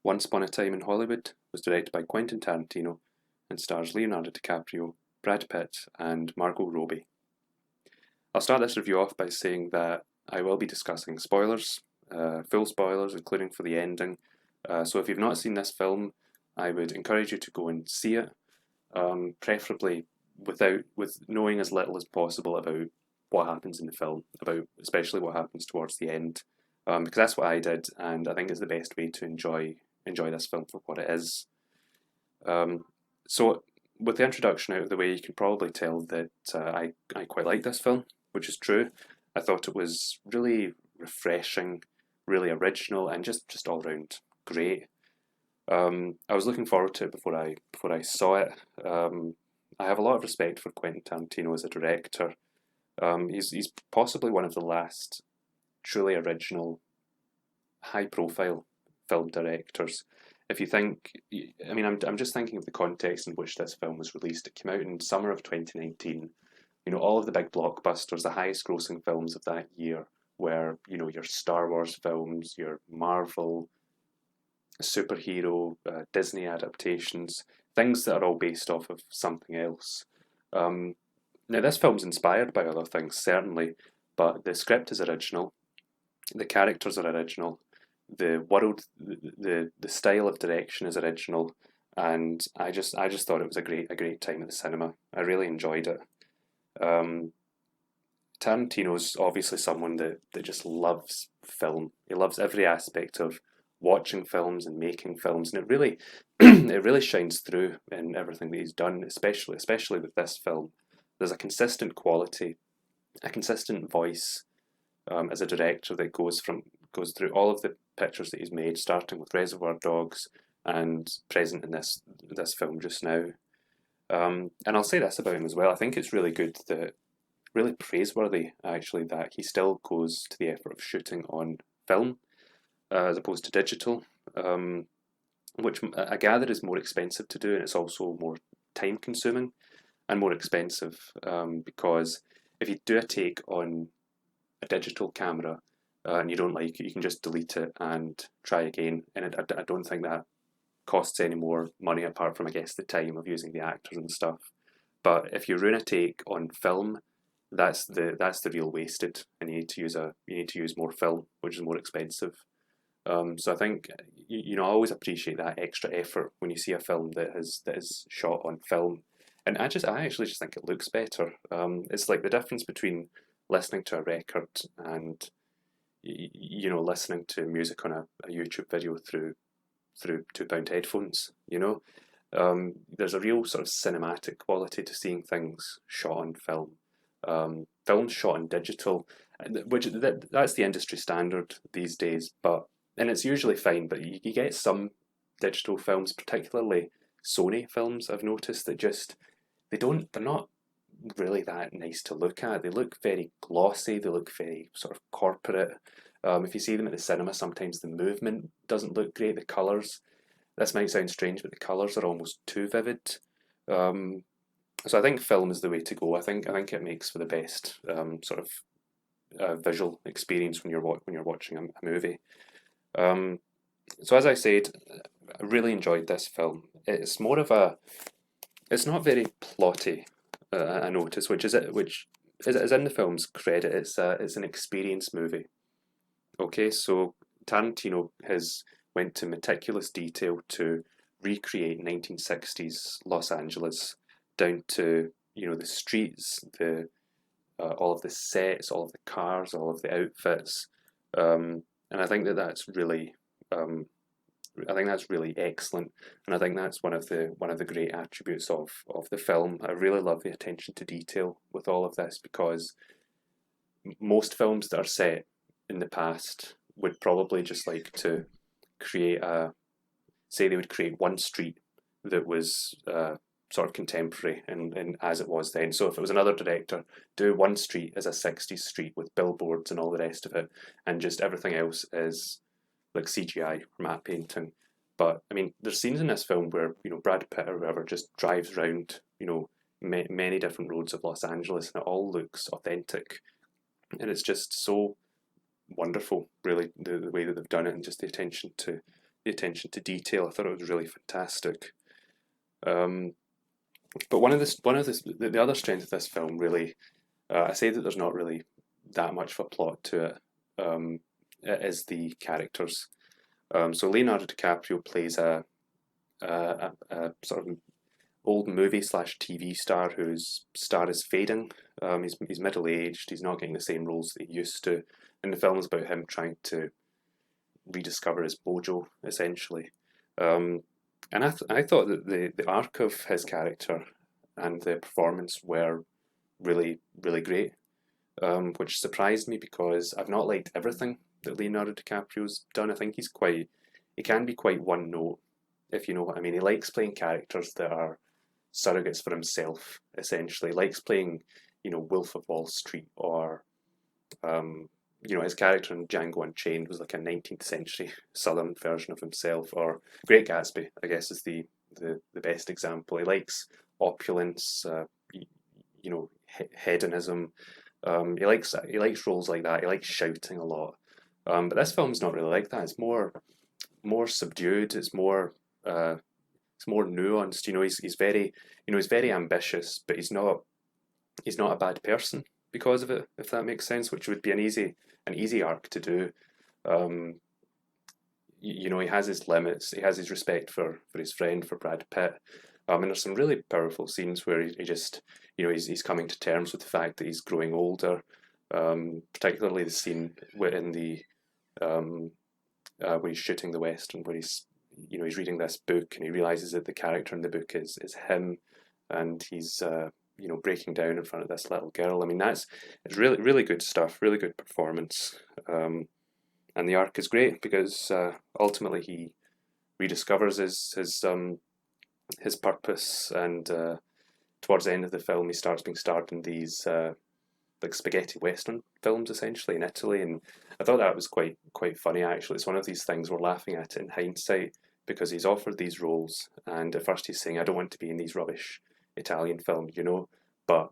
Once Upon a Time in Hollywood was directed by Quentin Tarantino and stars Leonardo DiCaprio, Brad Pitt, and Margot Robbie. I'll start this review off by saying that I will be discussing spoilers, full spoilers, including for the ending. So if you've not seen this film, I would encourage you to go and see it, preferably with knowing as little as possible about what happens in the film, about especially what happens towards the end, because that's what I did, and I think it's the best way to enjoy this film for what it is. So with the introduction out of the way, you can probably tell that I quite like this film, which is true. I thought it was really refreshing, really original, and just all round great. I was looking forward to it before I saw it. I have a lot of respect for Quentin Tarantino as a director. He's possibly one of the last truly original, high profile film directors. If you think, I mean, I'm just thinking of the context in which this film was released. It came out in summer of 2019. You know, all of the big blockbusters, the highest grossing films of that year were, you know, your Star Wars films, your Marvel, superhero, Disney adaptations, things that are all based off of something else. Now, this film's inspired by other things, certainly, but the script is original, the characters are original, the world, the style of direction is original, and I just thought it was a great time at the cinema. I really enjoyed it. Um, Tarantino's obviously someone that just loves film. He loves every aspect of watching films and making films, and it really it really shines through in everything that he's done, especially with this film. There's a consistent quality, a consistent voice as a director that goes through all of the pictures that he's made, starting with Reservoir Dogs and present in this film just now. And I'll say this about him as well. I think it's really good that, really praiseworthy actually, that he still goes to the effort of shooting on film as opposed to digital, which I gather is more expensive to do, and it's also more time consuming and more expensive because if you do a take on a digital camera and you don't like it, you can just delete it and try again. And I don't think that costs any more money apart from, I guess, the time of using the actors and stuff. But if you ruin a take on film, that's the real wasted, and you need to use more film, which is more expensive. So I think you know I always appreciate that extra effort when you see a film that is shot on film, and I actually just think it looks better. It's like the difference between listening to a record and you know listening to music on a YouTube video through £2 headphones. You know, there's a real sort of cinematic quality to seeing things shot on film. Films shot on digital, that's the industry standard these days, and it's usually fine, but you get some digital films, particularly Sony films, I've noticed that just they're not really that nice to look at. They look very glossy, they look very sort of corporate. If you see them at the cinema, sometimes the movement doesn't look great, the colours. This might sound strange, but the colours are almost too vivid. Um, so I think film is the way to go. I think it makes for the best sort of visual experience when you're watching a movie. Um, so as I said, I really enjoyed this film. It's not very plotty. I notice, which is in the film's credit. It's an experience movie. Okay, so Tarantino has went to meticulous detail to recreate 1960s Los Angeles down to you know the streets, the all of the sets, all of the cars, all of the outfits, and um, I think that's really excellent, and I think that's one of the great attributes of the film. I really love the attention to detail with all of this because most films that are set in the past would probably just like to create a say they would create one street that was sort of contemporary and as it was then. So if it was another director, do one street as a 60s street with billboards and all the rest of it, and just everything else is like CGI or matte painting. But I mean, there's scenes in this film where you know Brad Pitt or whoever just drives around you know many different roads of Los Angeles, and it all looks authentic, and it's just so wonderful, really, the way that they've done it, and just the the attention to detail. I thought it was really fantastic. Um, but the other strength of this film really, I say that there's not really that much of a plot to it. It is the characters. So Leonardo DiCaprio plays a sort of old movie slash TV star whose star is fading. He's middle aged. He's not getting the same roles that he used to. And the film is about him trying to rediscover his mojo, essentially. Um, and I thought that the arc of his character and the performance were really great, which surprised me because I've not liked everything that Leonardo DiCaprio's done. I think he can be quite one note, if you know what I mean. He likes playing characters that are surrogates for himself, essentially. He likes playing, Wolf of Wall Street, or his character in Django Unchained was like a 19th century Southern version of himself, or Great Gatsby, I guess, is the best example. He likes opulence, hedonism. He likes roles like that. He likes shouting a lot. But this film's not really like that. It's more subdued. It's more nuanced. He's very ambitious, but he's not a bad person because of it, if that makes sense, which would be an easy arc to do. Um, he has his limits. He has his respect for his friend, for Brad Pitt. And there's some really powerful scenes where he just, he's coming to terms with the fact that he's growing older. Particularly the scene in the where he's shooting the Western, where he's reading this book and he realizes that the character in the book is him, and he's breaking down in front of this little girl. I mean, it's really good stuff, really good performance, and the arc is great because ultimately he rediscovers his purpose, and towards the end of the film he starts being starred in these like spaghetti western films, essentially, in Italy. And I thought that was quite funny, actually. It's one of these things we're laughing at in hindsight, because he's offered these roles, and at first he's saying, I don't want to be in these rubbish Italian films, but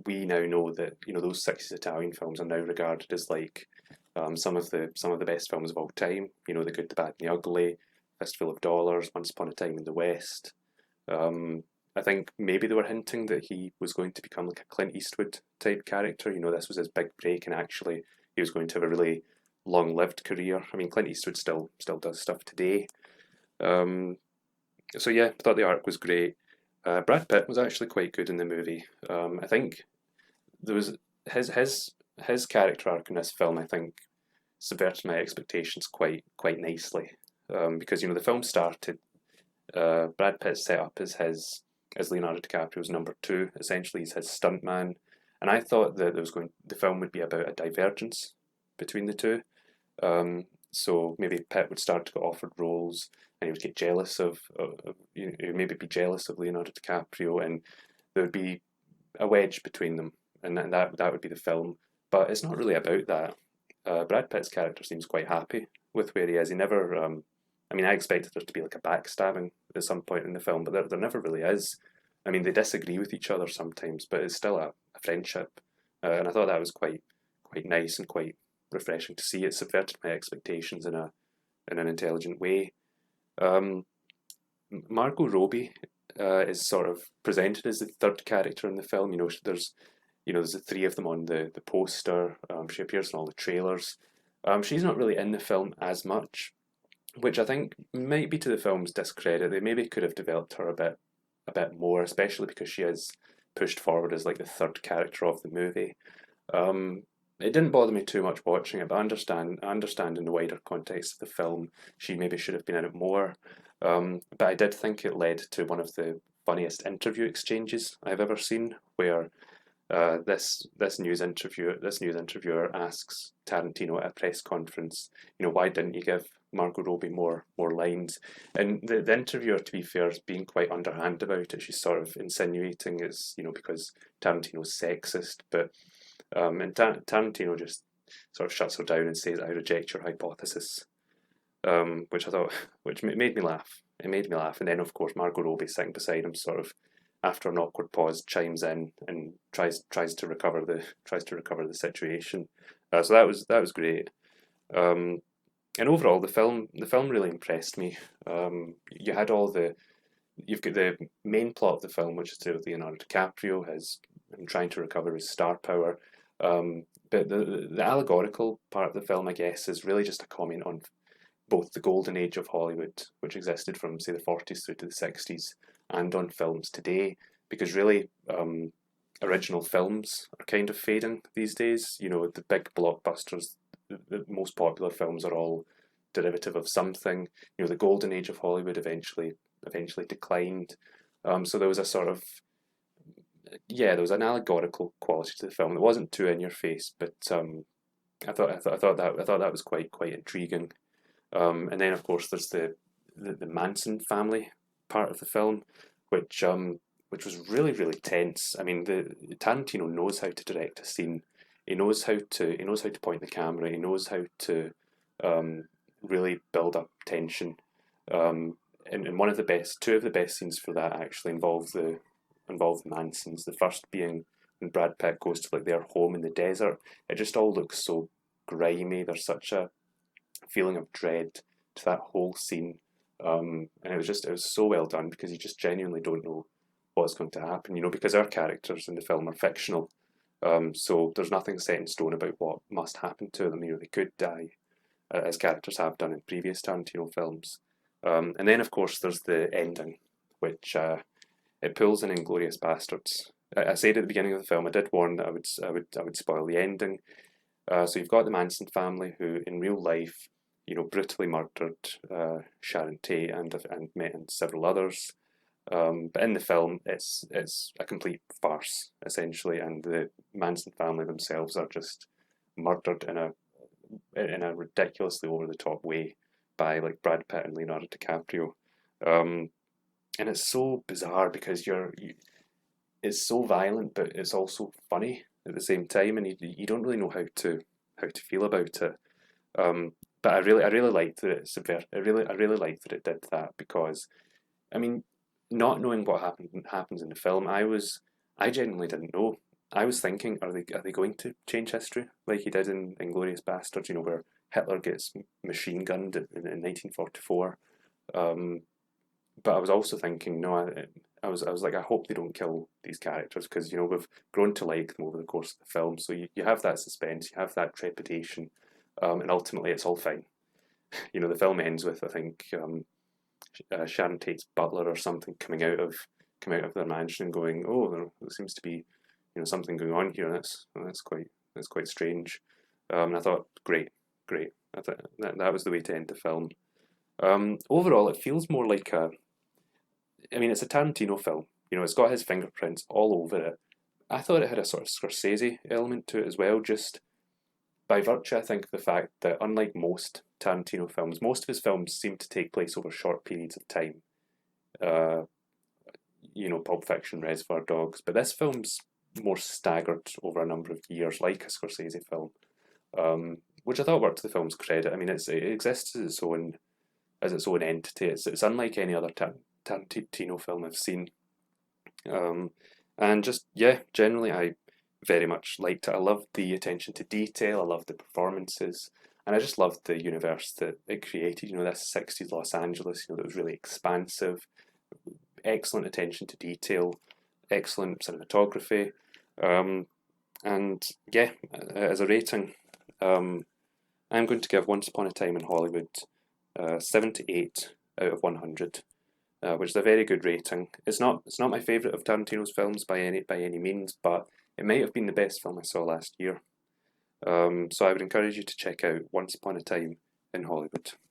we now know that those 60s Italian films are now regarded as like some of the best films of all time. The Good, the Bad, and the Ugly, Fistful of Dollars, Once Upon a Time in the West. I think maybe they were hinting that he was going to become like a Clint Eastwood type character. This was his big break, and actually he was going to have a really long-lived career. I mean, Clint Eastwood still does stuff today. So yeah, I thought the arc was great. Brad Pitt was actually quite good in the movie. I think there was his character arc in this film, I think, subverted my expectations quite nicely. Because the film started, Brad Pitt set up as Leonardo DiCaprio's number two. Essentially, he's his stuntman, and I thought that the film would be about a divergence between the two. So maybe Pitt would start to get offered roles, and he would get jealous he would maybe be jealous of Leonardo DiCaprio, and there would be a wedge between them, and that would be the film. But it's not really about that. Brad Pitt's character seems quite happy with where he is. He never. I mean, I expected there to be like a backstabbing at some point in the film, but there never really is. I mean, they disagree with each other sometimes, but it's still a friendship, and I thought that was quite nice and quite refreshing to see. It subverted my expectations in an intelligent way. Margot Robbie is sort of presented as the third character in the film. There's the three of them on the poster. She appears in all the trailers. She's not really in the film as much, which I think might be to the film's discredit. They maybe could have developed her a bit more, especially because she is pushed forward as like the third character of the movie. It didn't bother me too much watching it, but I understand in the wider context of the film, she maybe should have been in it more. But I did think it led to one of the funniest interview exchanges I've ever seen, where this news interviewer asks Tarantino at a press conference, why didn't you give Margot Robbie more lines? And the interviewer, to be fair, is being quite underhand about it. She's sort of insinuating it's because Tarantino's sexist, but and Tarantino just sort of shuts her down and says, "I reject your hypothesis," which I thought, which made me laugh. It made me laugh, and then of course Margot Robbie sitting beside him, sort of after an awkward pause, chimes in and tries to recover the situation. So that was great. and overall, the film really impressed me. You had you've got the main plot of the film, which is to do with Leonardo DiCaprio, his him trying to recover his star power. But the allegorical part of the film, I guess, is really just a comment on both the golden age of Hollywood, which existed from say the 40s through to the 60s, and on films today, because really original films are kind of fading these days. You know, the big blockbusters, the most popular films are all derivative of something. You know, the golden age of Hollywood eventually declined. So there was a sort of there was an allegorical quality to the film. It wasn't too in your face, but I thought that was quite intriguing. And then of course there's the Manson family part of the film, which which was really tense. I mean, the Tarantino knows how to direct a scene. He knows how to point the camera. He knows how to really build up tension. And one of the best, two of the best scenes for that actually involve the Mansons. The first being when Brad Pitt goes to like their home in the desert. It just all looks so grimy. There's such a feeling of dread to that whole scene. And it was so well done because you just genuinely don't know what's going to happen, you know, because our characters in the film are fictional. So there's nothing set in stone about what must happen to them. You know, they could die, as characters have done in previous Tarantino films. And then, of course, there's the ending, which it pulls in Inglourious Bastards. I said at the beginning of the film, I did warn that I would spoil the ending. So you've got the Manson family who, in real life, you know, brutally murdered Sharon Tate and several others. But in the film, it's a complete farce essentially, and the Manson family themselves are just murdered in a ridiculously over the top way by like Brad Pitt and Leonardo DiCaprio. Um, and it's so bizarre because it's so violent, but it's also funny at the same time, and you don't really know how to feel about it. But I really liked that it I really liked that it did that because I mean, not knowing what happens in the film, I genuinely didn't know. I was thinking, are they going to change history like he did in Inglourious Basterds? You know, where Hitler gets machine gunned in 1944. Um, but I was also thinking, no, I was like, I hope they don't kill these characters because you know we've grown to like them over the course of the film. So you have that suspense, you have that trepidation, and ultimately it's all fine. You know, the film ends with I think Sharon Tate's butler or something coming out of their mansion and going, oh, there seems to be you know something going on here. That's quite strange. And I thought, great. I thought that was the way to end the film. Overall, it feels more like I mean, it's a Tarantino film. You know, it's got his fingerprints all over it. I thought it had a sort of Scorsese element to it as well, just by virtue, I think, of the fact that unlike most Tarantino films, most of his films seem to take place over short periods of time. Uh, you know, Pulp Fiction, Reservoir Dogs, but this film's more staggered over a number of years, like a Scorsese film, which I thought worked to the film's credit. I mean, it exists as its own entity. It's unlike any other Tarantino film I've seen. Um, and just yeah, generally I very much liked it. I loved the attention to detail. I loved the performances, and I just loved the universe that it created. You know, this '60s Los Angeles. You know, that was really expansive, excellent attention to detail, excellent cinematography, um, and yeah, as a rating, um, I'm going to give Once Upon a Time in Hollywood 78 out of 100. Which is a very good rating. It's not my favourite of Tarantino's films by any means, but it might have been the best film I saw last year. So I would encourage you to check out Once Upon a Time in Hollywood.